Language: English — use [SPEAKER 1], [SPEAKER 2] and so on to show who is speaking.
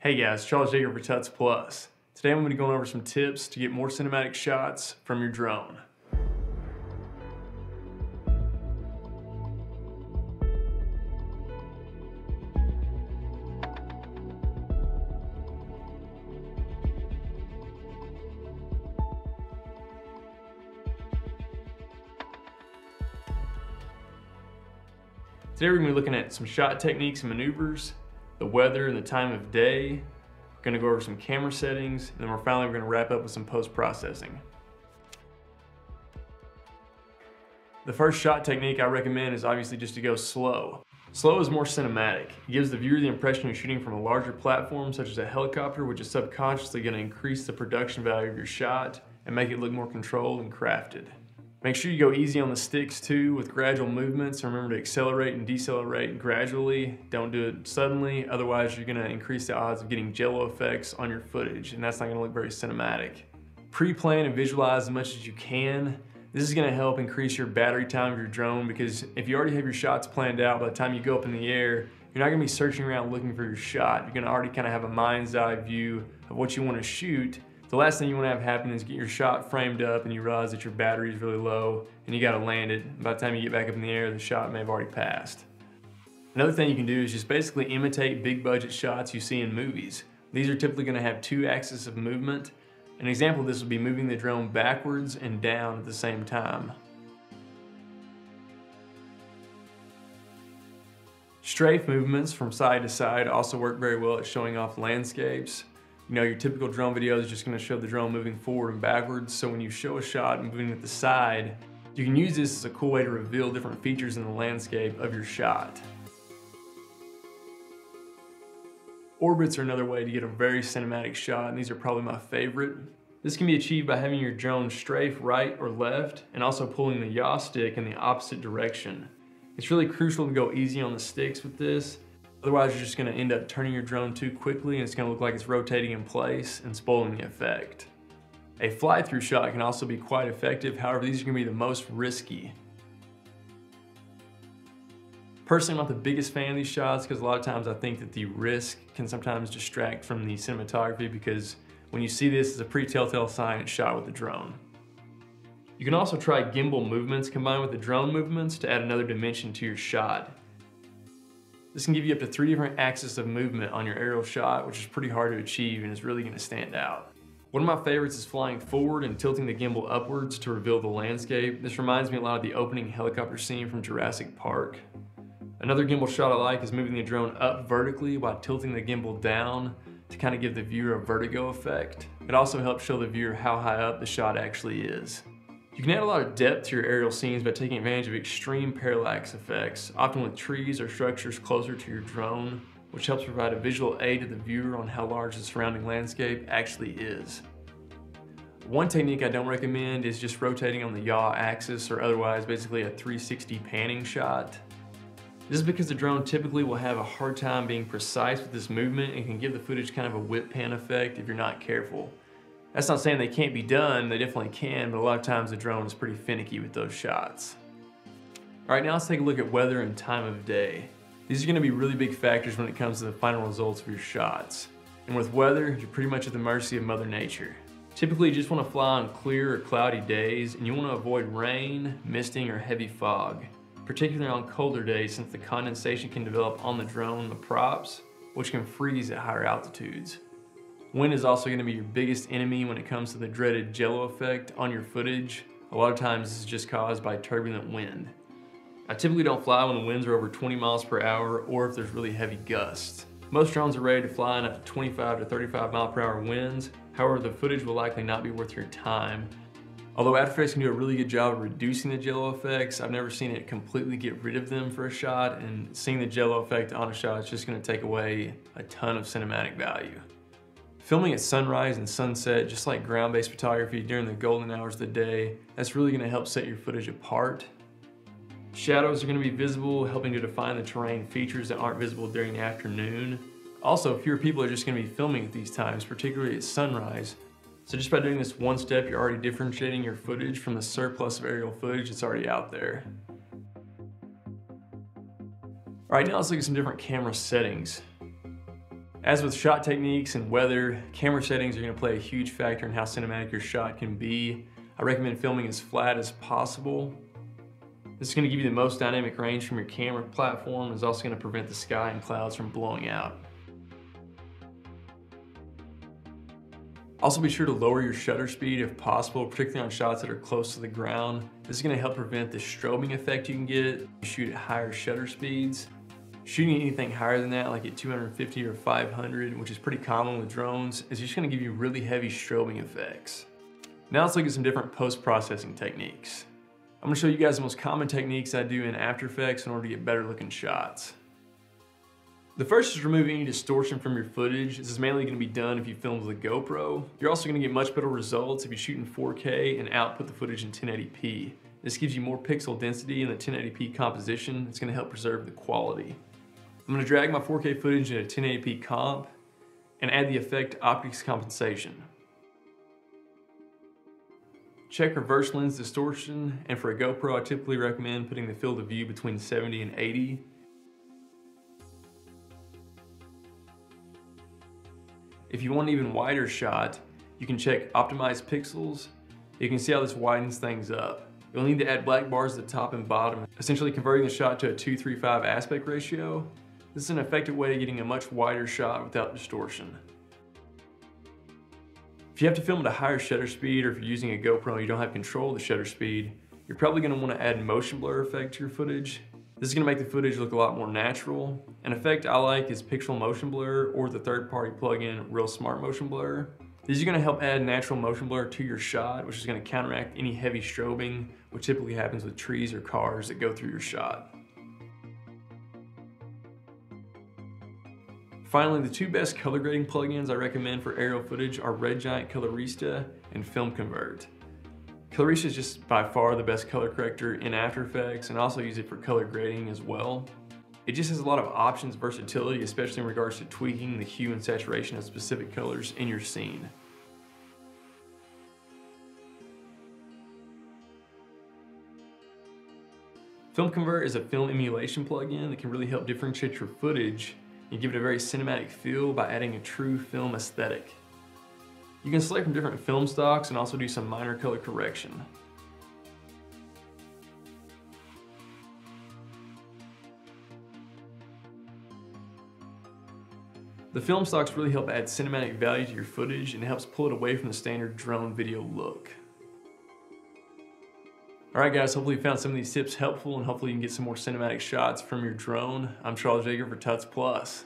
[SPEAKER 1] Hey guys, Charles Jager for Tuts Plus. Today I'm going to be going over some tips to get more cinematic shots from your drone. Today we're going to be looking at some shot techniques and maneuvers, the weather and the time of day. We're going to go over some camera settings, and then we're going to wrap up with some post-processing. The first shot technique I recommend is obviously just to go slow. Slow is more cinematic. It gives the viewer the impression you're shooting from a larger platform such as a helicopter, which is subconsciously going to increase the production value of your shot and make it look more controlled and crafted. Make sure you go easy on the sticks too with gradual movements. Remember to accelerate and decelerate gradually. Don't do it suddenly, otherwise you're going to increase the odds of getting jello effects on your footage, and that's not going to look very cinematic. Pre-plan and visualize as much as you can. This is going to help increase your battery time of your drone, because if you already have your shots planned out, by the time you go up in the air, you're not going to be searching around looking for your shot. You're going to already kind of have a mind's eye view of what you want to shoot. The last thing you want to have happen is get your shot framed up and you realize that your battery is really low and you got to land it. By the time you get back up in the air, the shot may have already passed. Another thing you can do is just basically imitate big budget shots you see in movies. These are typically going to have two axes of movement. An example of this would be moving the drone backwards and down at the same time. Strafe movements from side to side also work very well at showing off landscapes. You know, your typical drone video is just going to show the drone moving forward and backwards, so when you show a shot moving at the side, you can use this as a cool way to reveal different features in the landscape of your shot. Orbits are another way to get a very cinematic shot, and these are probably my favorite. This can be achieved by having your drone strafe right or left, and also pulling the yaw stick in the opposite direction. It's really crucial to go easy on the sticks with this. Otherwise, you're just going to end up turning your drone too quickly and it's going to look like it's rotating in place and spoiling the effect. A fly-through shot can also be quite effective, however these are going to be the most risky. Personally, I'm not the biggest fan of these shots because a lot of times I think that the risk can sometimes distract from the cinematography, because when you see this, it's a pretty telltale sign it's shot with the drone. You can also try gimbal movements combined with the drone movements to add another dimension to your shot. This can give you up to 3 different axes of movement on your aerial shot, which is pretty hard to achieve and is really going to stand out. One of my favorites is flying forward and tilting the gimbal upwards to reveal the landscape. This reminds me a lot of the opening helicopter scene from Jurassic Park. Another gimbal shot I like is moving the drone up vertically while tilting the gimbal down to kind of give the viewer a vertigo effect. It also helps show the viewer how high up the shot actually is. You can add a lot of depth to your aerial scenes by taking advantage of extreme parallax effects, often with trees or structures closer to your drone, which helps provide a visual aid to the viewer on how large the surrounding landscape actually is. One technique I don't recommend is just rotating on the yaw axis, or otherwise basically a 360 panning shot. This is because the drone typically will have a hard time being precise with this movement and can give the footage kind of a whip pan effect if you're not careful. That's not saying they can't be done, they definitely can, but a lot of times the drone is pretty finicky with those shots. Alright, now let's take a look at weather and time of day. These are going to be really big factors when it comes to the final results of your shots. And with weather, you're pretty much at the mercy of Mother Nature. Typically you just want to fly on clear or cloudy days, and you want to avoid rain, misting, or heavy fog, particularly on colder days, since the condensation can develop on the drone and the props, which can freeze at higher altitudes. Wind is also going to be your biggest enemy when it comes to the dreaded jello effect on your footage. A lot of times this is just caused by turbulent wind. I typically don't fly when the winds are over 20 miles per hour or if there's really heavy gusts. Most drones are ready to fly in up to 25 to 35 mile per hour winds. However, the footage will likely not be worth your time. Although After Effects can do a really good job of reducing the jello effects, I've never seen it completely get rid of them for a shot, and seeing the jello effect on a shot is just going to take away a ton of cinematic value. Filming at sunrise and sunset, just like ground-based photography during the golden hours of the day, that's really going to help set your footage apart. Shadows are going to be visible, helping to define the terrain features that aren't visible during the afternoon. Also, fewer people are just going to be filming at these times, particularly at sunrise. So just by doing this one step, you're already differentiating your footage from the surplus of aerial footage that's already out there. All right, now let's look at some different camera settings. As with shot techniques and weather, camera settings are going to play a huge factor in how cinematic your shot can be. I recommend filming as flat as possible. This is going to give you the most dynamic range from your camera platform. It's also going to prevent the sky and clouds from blowing out. Also be sure to lower your shutter speed if possible, particularly on shots that are close to the ground. This is going to help prevent the strobing effect you can get if you shoot at higher shutter speeds. Shooting anything higher than that, like at 250 or 500, which is pretty common with drones, is just going to give you really heavy strobing effects. Now let's look at some different post-processing techniques. I'm going to show you guys the most common techniques I do in After Effects in order to get better looking shots. The first is remove any distortion from your footage. This is mainly going to be done if you film with a GoPro. You're also going to get much better results if you shoot in 4K and output the footage in 1080p. This gives you more pixel density in the 1080p composition. It's going to help preserve the quality. I'm going to drag my 4K footage into 1080p comp and add the effect optics compensation. Check reverse lens distortion, and for a GoPro I typically recommend putting the field of view between 70 and 80. If you want an even wider shot, you can check optimize pixels. You can see how this widens things up. You'll need to add black bars at the top and bottom, essentially converting the shot to a 2:3:5 aspect ratio. This is an effective way of getting a much wider shot without distortion. If you have to film at a higher shutter speed, or if you're using a GoPro and you don't have control of the shutter speed, you're probably going to want to add motion blur effect to your footage. This is going to make the footage look a lot more natural. An effect I like is Pixel Motion Blur, or the third-party plugin Real Smart Motion Blur. These are going to help add natural motion blur to your shot, which is going to counteract any heavy strobing, which typically happens with trees or cars that go through your shot. Finally, the two best color grading plugins I recommend for aerial footage are Red Giant Colorista and Film Convert. Colorista is just by far the best color corrector in After Effects, and I also use it for color grading as well. It just has a lot of options, versatility, especially in regards to tweaking the hue and saturation of specific colors in your scene. Film Convert is a film emulation plugin that can really help differentiate your footage and give it a very cinematic feel by adding a true film aesthetic. You can select from different film stocks and also do some minor color correction. The film stocks really help add cinematic value to your footage, and it helps pull it away from the standard drone video look. Alright guys, hopefully you found some of these tips helpful, and hopefully you can get some more cinematic shots from your drone. I'm Charles Jaeger for Tuts Plus.